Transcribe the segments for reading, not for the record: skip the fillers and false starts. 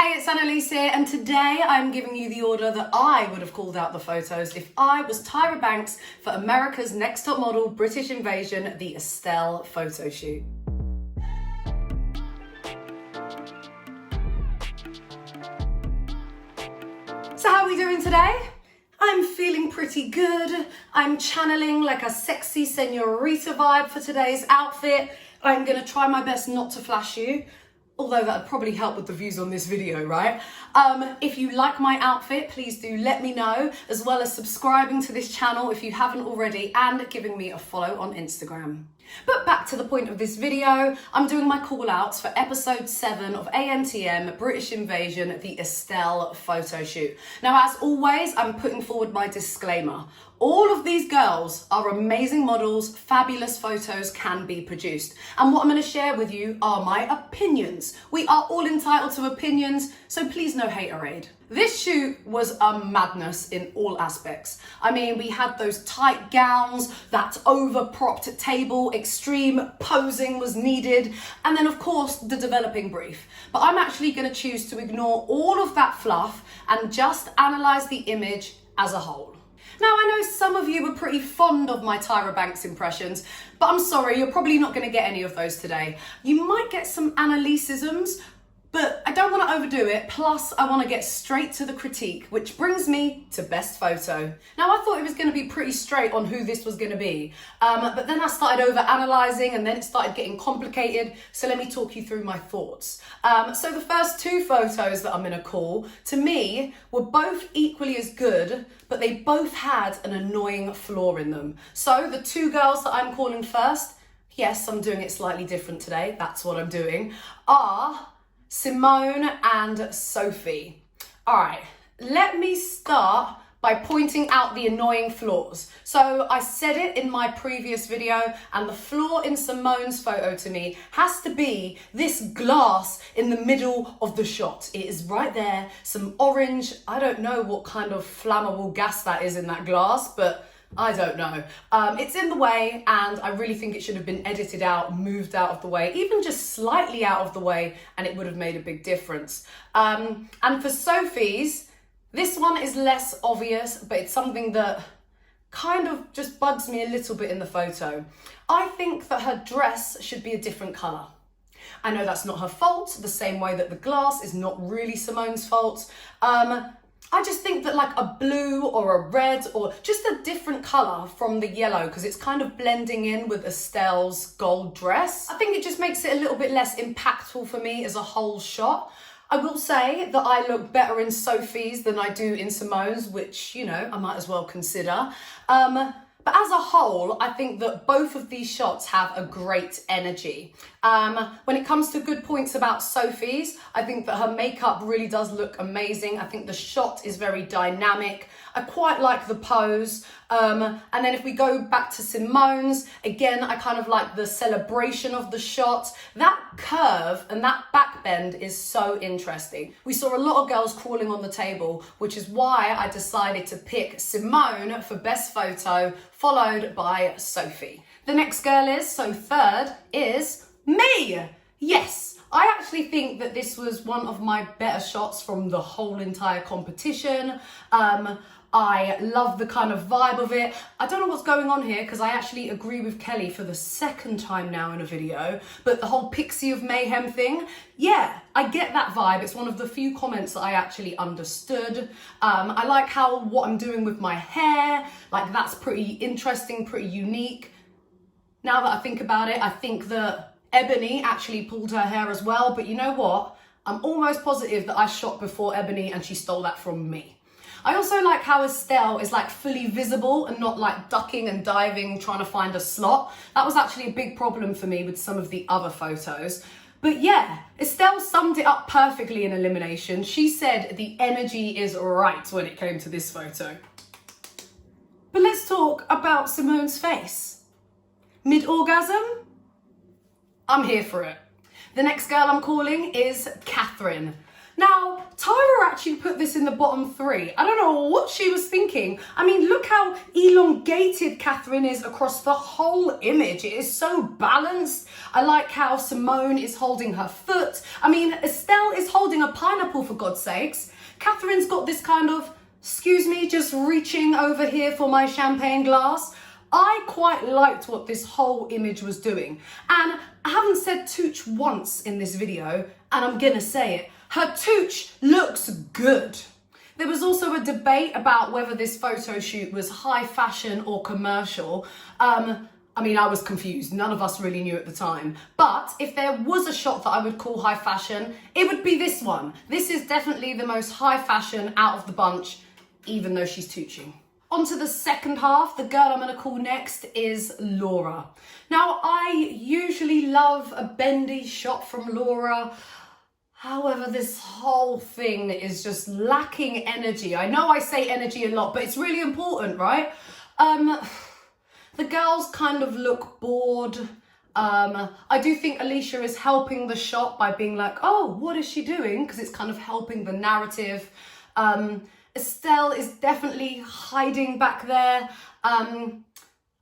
Hey, it's Annaliese here, and today I'm giving you the order that I would have called out the photos if I was Tyra Banks for America's Next Top Model British Invasion, the Estelle Photoshoot. So how are we doing today? I'm feeling pretty good. I'm channeling like a sexy senorita vibe for today's outfit. I'm gonna try my best not to flash you, although that would probably help with the views on this video, right? If you like my outfit, please do let me know, as well as subscribing to this channel if you haven't already, and giving me a follow on Instagram. But back to the point of this video, I'm doing my call outs for episode 7 of ANTM British Invasion, the Estelle Photoshoot. Now, as always, I'm putting forward my disclaimer. All of these girls are amazing models, fabulous photos can be produced. And what I'm going to share with you are my opinions. We are all entitled to opinions, so please no haterade. This shoot was a madness in all aspects. I mean, we had those tight gowns, that over-propped table, extreme posing was needed, and then of course the developing brief. But I'm actually going to choose to ignore all of that fluff and just analyse the image as a whole. Now, I know some of you were pretty fond of my Tyra Banks impressions, but I'm sorry, you're probably not going to get any of those today. You might get some Annaliesisms, but I don't want to overdo it, plus I want to get straight to the critique, which brings me to best photo. Now, I thought it was going to be pretty straight on who this was going to be, but then I started over-analysing and then it started getting complicated, so let me talk you through my thoughts. So the first 2 photos that I'm going to call, to me, were both equally as good, but they both had an annoying flaw in them. So the 2 girls that I'm calling first, yes, I'm doing it slightly different today, that's what I'm doing, are Simone and Sophie. All right, let me start by pointing out the annoying flaws. So I said it in my previous video, and the flaw in Simone's photo to me has to be this glass in the middle of the shot. It is right there, some orange, I don't know what kind of flammable gas that is in that glass, but I don't know. It's in the way, and I really think it should have been edited out, moved out of the way, even just slightly out of the way, and it would have made a big difference. And for Sophie's, this one is less obvious, but it's something that kind of just bugs me a little bit in the photo. I think that her dress should be a different colour. I know that's not her fault, the same way that the glass is not really Simone's fault. I just think that like a blue or a red or just a different colour from the yellow, because it's kind of blending in with Estelle's gold dress. I think it just makes it a little bit less impactful for me as a whole shot. I will say that I look better in Sophie's than I do in Simone's, which, you know, I might as well consider. But as a whole, I think that both of these shots have a great energy. When it comes to good points about Sophie's, I think that her makeup really does look amazing. I think the shot is very dynamic. I quite like the pose. And then if we go back to Simone's, again, I kind of like the celebration of the shot. That curve and that back bend is so interesting. We saw a lot of girls crawling on the table, which is why I decided to pick Simone for best photo, followed by Sophie. The next girl is, so third, is me. Yes, I actually think that this was one of my better shots from the whole entire competition. I love the kind of vibe of it. I don't know what's going on here, because I actually agree with Kelly for the 2nd time now in a video, but the whole Pixie of Mayhem thing, yeah, I get that vibe. It's one of the few comments that I actually understood. I like what I'm doing with my hair, like that's pretty interesting, pretty unique. Now that I think about it, I think that Ebony actually pulled her hair as well, but you know what? I'm almost positive that I shot before Ebony and she stole that from me. I also like how Estelle is like fully visible and not like ducking and diving, trying to find a slot. That was actually a big problem for me with some of the other photos. But yeah, Estelle summed it up perfectly in elimination. She said the energy is right when it came to this photo. But let's talk about Simone's face. Mid-orgasm? I'm here for it. The next girl I'm calling is Catherine. Now, Tyra actually put this in the bottom 3. I don't know what she was thinking. I mean, look how elongated Catherine is across the whole image. It is so balanced. I like how Simone is holding her foot. I mean, Estelle is holding a pineapple, for God's sakes. Catherine's got this kind of, excuse me, just reaching over here for my champagne glass. I quite liked what this whole image was doing. And I haven't said tooch once in this video, and I'm gonna say it. Her tooch looks good. There was also a debate about whether this photo shoot was high fashion or commercial. I mean, I was confused. None of us really knew at the time. But if there was a shot that I would call high fashion, it would be this one. This is definitely the most high fashion out of the bunch, even though she's tooching. On to the second half. The girl I'm going to call next is Laura. Now, I usually love a bendy shot from Laura. However, this whole thing is just lacking energy. I know I say energy a lot, but it's really important, right? The girls kind of look bored. I do think Alicia is helping the shot by being like, oh, what is she doing? Because it's kind of helping the narrative. Estelle is definitely hiding back there.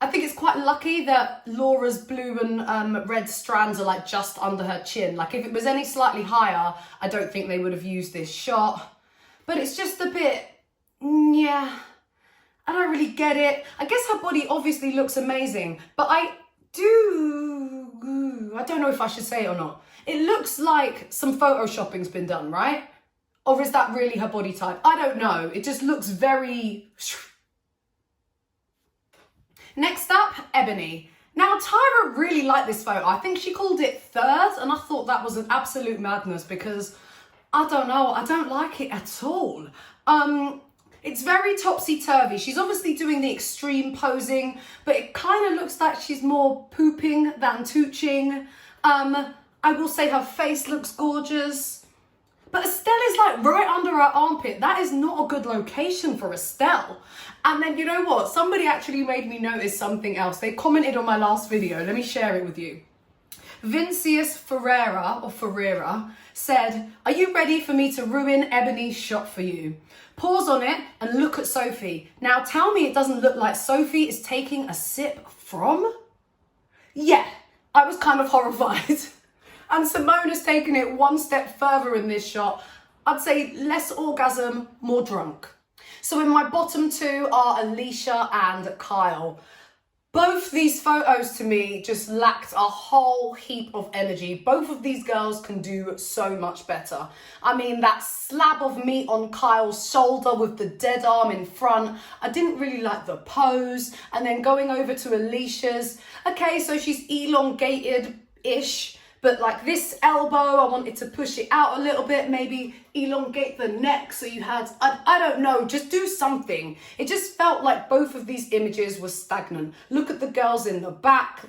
I think it's quite lucky that Laura's blue and red strands are like just under her chin. Like if it was any slightly higher, I don't think they would have used this shot. But it's just a bit, yeah, I don't really get it. I guess her body obviously looks amazing, but I don't know if I should say it or not. It looks like some photoshopping's been done, right? Or is that really her body type? I don't know. It just looks very... Next up, Ebony. Now, Tyra really liked this photo. I think she called it third, and I thought that was an absolute madness because, I don't know, I don't like it at all. It's very topsy-turvy. She's obviously doing the extreme posing, but it kind of looks like she's more pooping than tooching. I will say her face looks gorgeous. But Estelle is like right under her armpit. That is not a good location for Estelle. And then you know what? Somebody actually made me notice something else. They commented on my last video. Let me share it with you. Vincius Ferreira said, are you ready for me to ruin Ebony's shot for you? Pause on it and look at Sophie. Now tell me it doesn't look like Sophie is taking a sip from? Yeah, I was kind of horrified. And Simone has taken it one step further in this shot. I'd say less orgasm, more drunk. So in my bottom 2 are Alicia and Kyle. Both these photos to me just lacked a whole heap of energy. Both of these girls can do so much better. I mean, that slab of meat on Kyle's shoulder with the dead arm in front, I didn't really like the pose. And then going over to Alicia's, okay, so she's elongated-ish, but like this elbow, I wanted to push it out a little bit, maybe elongate the neck so you had, I don't know, just do something. It just felt like both of these images were stagnant. Look at the girls in the back.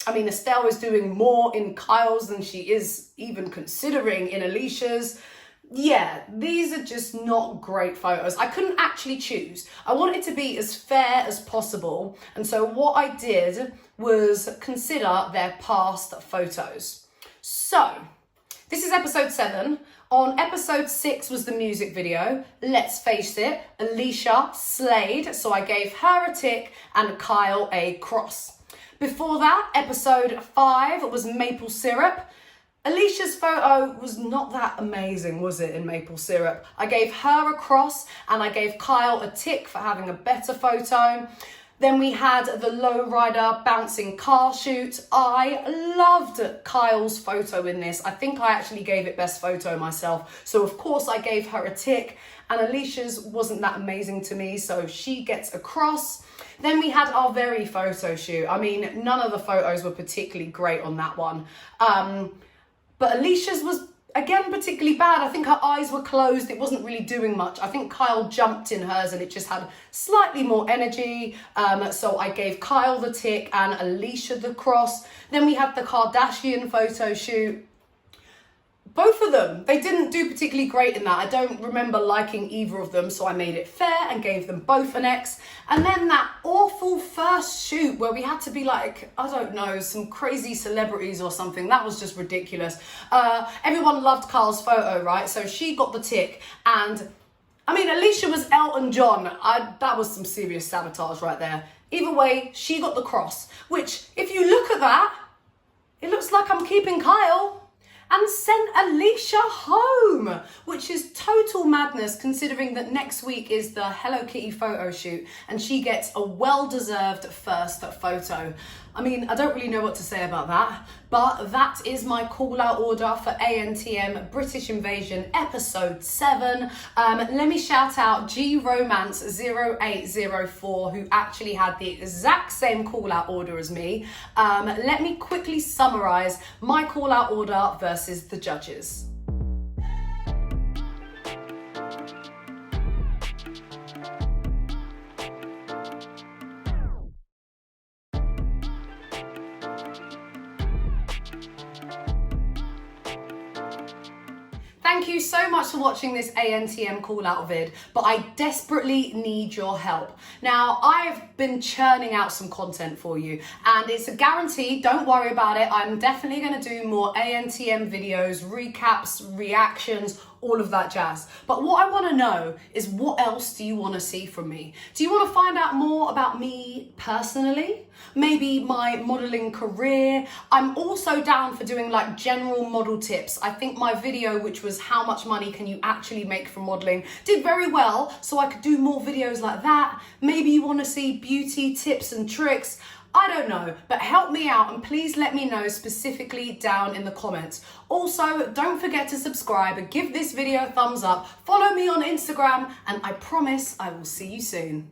I mean, Estelle is doing more in Kyle's than she is even considering in Alicia's. Yeah, these are just not great photos. I couldn't actually choose. I wanted to be as fair as possible. And so what I did was consider their past photos. So, this is episode 7. On episode 6 was the music video. Let's face it, Alicia slayed, so I gave her a tick and Kyle a cross. Before that, episode 5 was maple syrup. Alicia's photo was not that amazing, was it, in maple syrup? I gave her a cross and I gave Kyle a tick for having a better photo. Then we had the lowrider bouncing car shoot. I loved Kyle's photo in this. I think I actually gave it best photo myself. So of course I gave her a tick, and Alicia's wasn't that amazing to me, so she gets a cross. Then we had our very photo shoot. I mean, none of the photos were particularly great on that one. But Alicia's was, again, particularly bad. I think her eyes were closed. It wasn't really doing much. I think Kyle jumped in hers and it just had slightly more energy. So I gave Kyle the tick and Alicia the cross. Then we had the Kardashian photo shoot. both of them, they didn't do particularly great in that. I don't remember liking either of them, so I made it fair and gave them both an X. And then that awful first shoot where we had to be like, I don't know, some crazy celebrities or something. That was just ridiculous. Everyone loved Carl's photo, right? So she got the tick. And I mean, Alicia was Elton John. That was some serious sabotage right there. Either way, she got the cross, which if you look at that, it looks like I'm keeping Kyle and sent Alicia home, which is total madness considering that next week is the Hello Kitty photo shoot and she gets a well-deserved first photo. I mean, I don't really know what to say about that, but that is my call out order for ANTM British Invasion episode 7. Let me shout out G Romance 0804 who actually had the exact same call out order as me. Let me quickly summarize my call out order versus the judges. Thank you so much for watching this ANTM call out vid, but I desperately need your help. Now, I've been churning out some content for you and it's a guarantee, don't worry about it. I'm definitely going to do more ANTM videos, recaps, reactions, all of that jazz. But what I want to know is, what else do you want to see from me? Do you want to find out more about me personally? Maybe my modeling career? I'm also down for doing like general model tips. I think my video, which was how much money can you actually make from modeling, did very well, so I could do more videos like that. Maybe you want to see beauty tips and tricks. I don't know, but help me out and please let me know specifically down in the comments. Also, don't forget to subscribe and give this video a thumbs up. Follow me on Instagram and I promise I will see you soon.